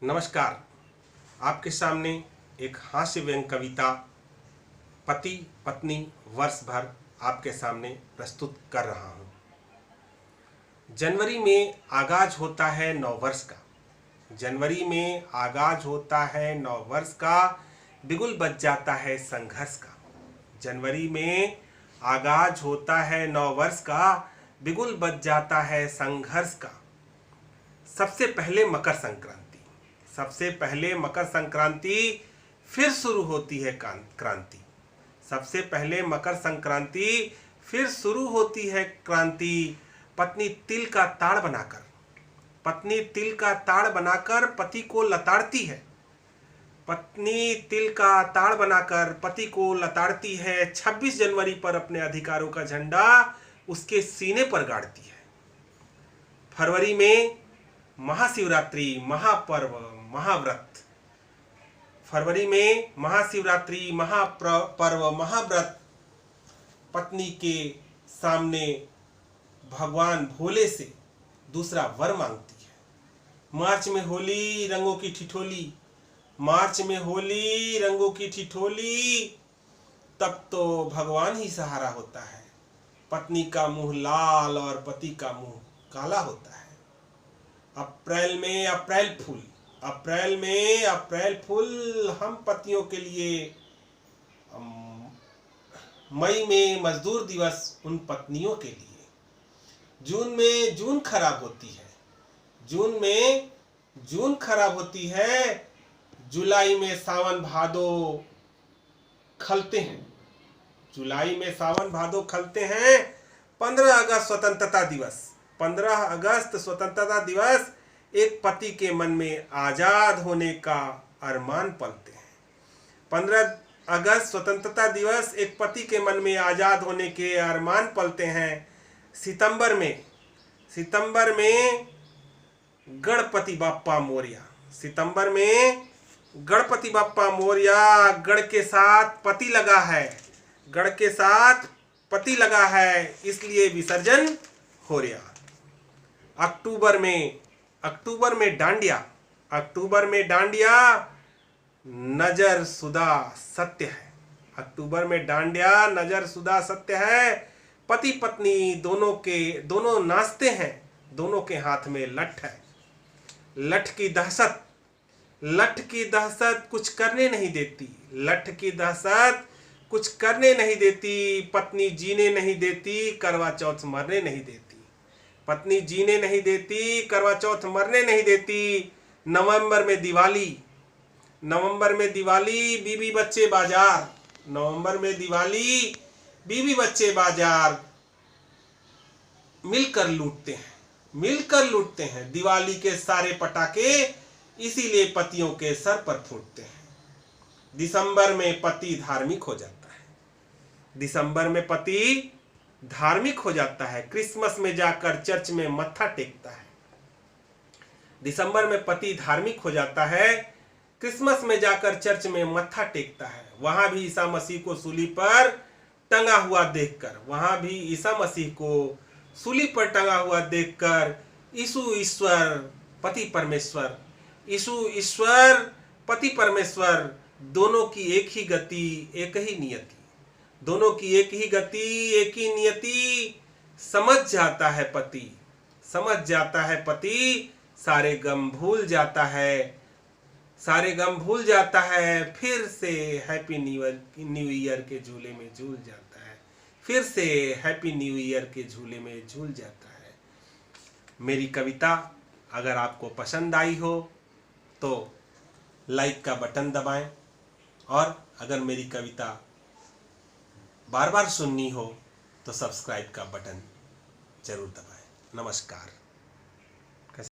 नमस्कार। आपके सामने एक हास्य व्यंग्य कविता पति पत्नी वर्ष भर आपके सामने प्रस्तुत कर रहा हूँ। जनवरी में आगाज होता है नव वर्ष का। जनवरी में आगाज होता है नव वर्ष का, बिगुल बज जाता है संघर्ष का। जनवरी में आगाज होता है नव वर्ष का, बिगुल बज जाता है संघर्ष का। सबसे पहले मकर संक्रांति, सबसे पहले मकर संक्रांति, फिर शुरू होती है क्रांति। सबसे पहले मकर संक्रांति, फिर शुरू होती है क्रांति। पत्नी तिल का ताड़ बनाकर, पत्नी तिल का ताड़ बनाकर पति को लताड़ती है। पत्नी तिल का ताड़ बनाकर पति को लताड़ती है। 26 जनवरी पर अपने अधिकारों का झंडा उसके सीने पर गाड़ती है। फरवरी में महाशिवरात्रि, महापर्व, महाव्रत। फरवरी में महाशिवरात्रि, महापर्व, महाव्रत पत्नी के सामने भगवान भोले से दूसरा वर मांगती है। मार्च में होली, रंगों की ठिठोली, मार्च में होली, रंगों की ठिठोली, तब तो भगवान ही सहारा होता है। पत्नी का मुंह लाल और पति का मुंह काला होता है। अप्रैल में अप्रैल फूल, अप्रैल में अप्रैल फूल हम पतियों के लिए। मई में मजदूर दिवस उन पत्नियों के लिए। जून में जून खराब होती है, जून में जून खराब होती है। जुलाई में सावन भादो खलते हैं, जुलाई में सावन भादो खलते हैं। 15 अगस्त स्वतंत्रता दिवस, 15 अगस्त स्वतंत्रता दिवस एक पति के मन में आजाद होने का अरमान पलते हैं। 15 अगस्त स्वतंत्रता दिवस एक पति के मन में आजाद होने के अरमान पलते हैं। सितंबर में गणपति बाप्पा मोरया, सितंबर में गणपति बाप्पा मोरया। गण के साथ पति लगा है, गण के साथ पति लगा है, इसलिए विसर्जन हो रहा। अक्टूबर में डांडिया, अक्टूबर में डांडिया नजर सुदा सत्य है। अक्टूबर में डांडिया नजर सुदा सत्य है। पति पत्नी दोनों नाचते हैं, दोनों के हाथ में लठ है। लठ की दहशत, लठ की दहशत कुछ करने नहीं देती, लठ की दहशत कुछ करने नहीं देती। पत्नी जीने नहीं देती, करवा चौथ मरने नहीं देती। पत्नी जीने नहीं देती, करवा चौथ मरने नहीं देती। नवंबर में दिवाली, नवंबर में दिवाली, बीवी बच्चे बाजार। नवंबर में दिवाली, बीवी बच्चे बाजार मिलकर लूटते हैं, मिलकर लूटते हैं। दिवाली के सारे पटाखे इसीलिए पतियों के सर पर फूटते हैं। दिसंबर में पति धार्मिक हो जाता है, दिसंबर में पति धार्मिक हो जाता है। क्रिसमस में जाकर चर्च में मत्था टेकता है। दिसंबर में पति धार्मिक हो जाता है, क्रिसमस में जाकर चर्च में मत्था टेकता है। वहां भी ईसा मसीह को सूली पर टंगा हुआ देखकर, वहां भी ईसा मसीह को सूली पर टंगा हुआ देखकर यीशु ईश्वर पति परमेश्वर, यीशु ईश्वर पति परमेश्वर, दोनों की एक ही गति, एक ही नियति, दोनों की एक ही गति, एक ही नियति। समझ जाता है पति, समझ जाता है पति, सारे गम भूल जाता है, सारे गम भूल जाता है। फिर से हैप्पी न्यू ईयर के झूले में झूल जाता है, फिर से हैप्पी न्यू ईयर के झूले में झूल जाता है। मेरी कविता अगर आपको पसंद आई हो तो लाइक का बटन दबाएं, और अगर मेरी कविता बार बार सुननी हो तो सब्सक्राइब का बटन जरूर दबाएं। नमस्कार।